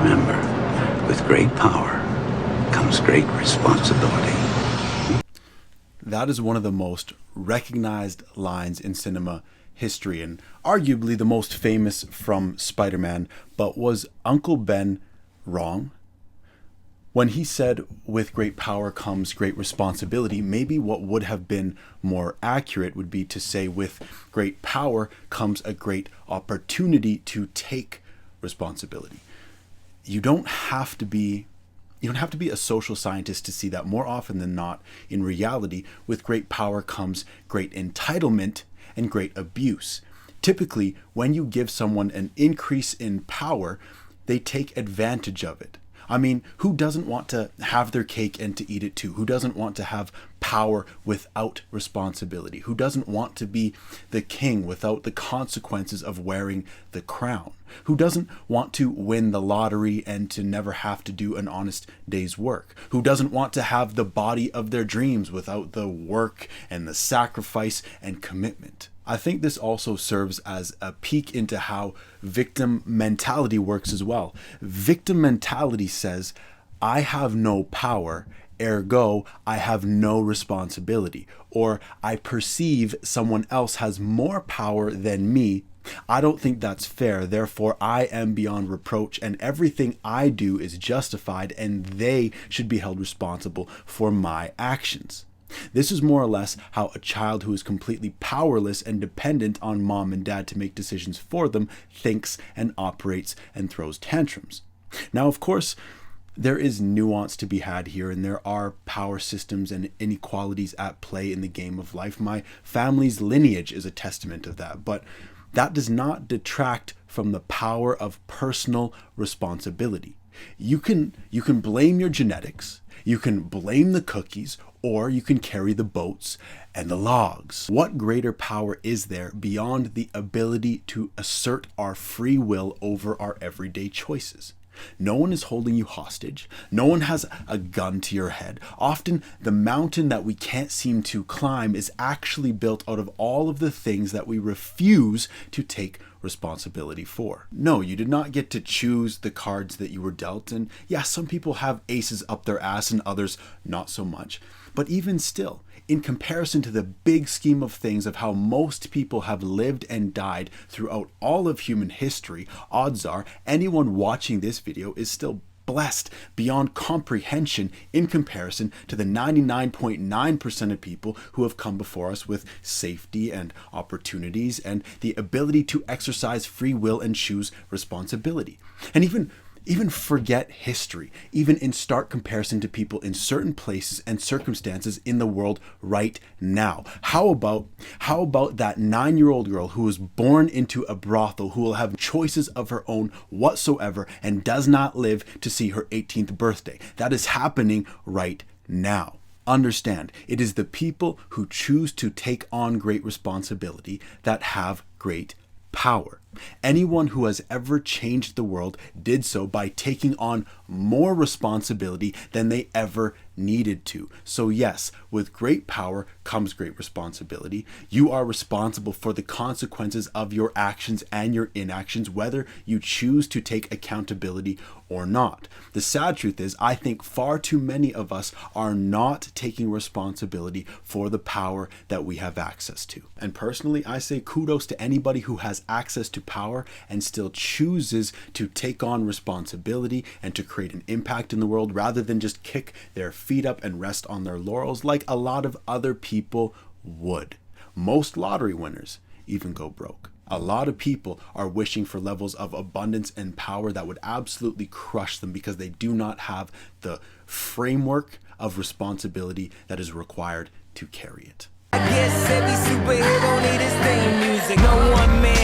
remember, with great power comes great responsibility. That is one of the most recognized lines in cinema history and arguably the most famous from Spider-Man. But was Uncle Ben wrong? When he said, with great power comes great responsibility, maybe what would have been more accurate would be to say, with great power comes a great opportunity to take responsibility. You don't have to be a social scientist to see that more often than not, in reality, with great power comes great entitlement and great abuse. Typically, when you give someone an increase in power, they take advantage of it. I mean, who doesn't want to have their cake and to eat it too? Who doesn't want to have power without responsibility? Who doesn't want to be the king without the consequences of wearing the crown? Who doesn't want to win the lottery and to never have to do an honest day's work? Who doesn't want to have the body of their dreams without the work and the sacrifice and commitment? I think this also serves as a peek into how victim mentality works as well. Victim mentality says, I have no power, ergo, I have no responsibility. Or I perceive someone else has more power than me. I don't think that's fair, therefore I am beyond reproach and everything I do is justified and they should be held responsible for my actions. This is more or less how a child who is completely powerless and dependent on mom and dad to make decisions for them thinks and operates and throws tantrums. Now, of course, there is nuance to be had here, and there are power systems and inequalities at play in the game of life. My family's lineage is a testament of that, but that does not detract from the power of personal responsibility. You can blame your genetics, you can blame the cookies, or you can carry the boats and the logs. What greater power is there beyond the ability to assert our free will over our everyday choices? No one is holding you hostage. No one has a gun to your head. Often the mountain that we can't seem to climb is actually built out of all of the things that we refuse to take responsibility for. No, you did not get to choose the cards that you were dealt. And yeah, some people have aces up their ass and others not so much. But even still, in comparison to the big scheme of things of how most people have lived and died throughout all of human history, odds are anyone watching this video is still blessed beyond comprehension in comparison to the 99.9% of people who have come before us with safety and opportunities and the ability to exercise free will and choose responsibility. And even forget history, even in stark comparison to people in certain places and circumstances in the world right now. How about that 9-year-old girl who was born into a brothel, who will have choices of her own whatsoever and does not live to see her 18th birthday? That is happening right now. Understand, it is the people who choose to take on great responsibility that have great power. Anyone who has ever changed the world did so by taking on more responsibility than they ever needed to. So yes, with great power comes great responsibility. You are responsible for the consequences of your actions and your inactions, whether you choose to take accountability or not. The sad truth is, I think far too many of us are not taking responsibility for the power that we have access to. And personally, I say kudos to anybody who has access to power and still chooses to take on responsibility and to create an impact in the world rather than just kick their feet up and rest on their laurels like a lot of other people would. Most lottery winners even go broke. A lot of people are wishing for levels of abundance and power that would absolutely crush them because they do not have the framework of responsibility that is required to carry it. I guess every superhero need his theme music. No one man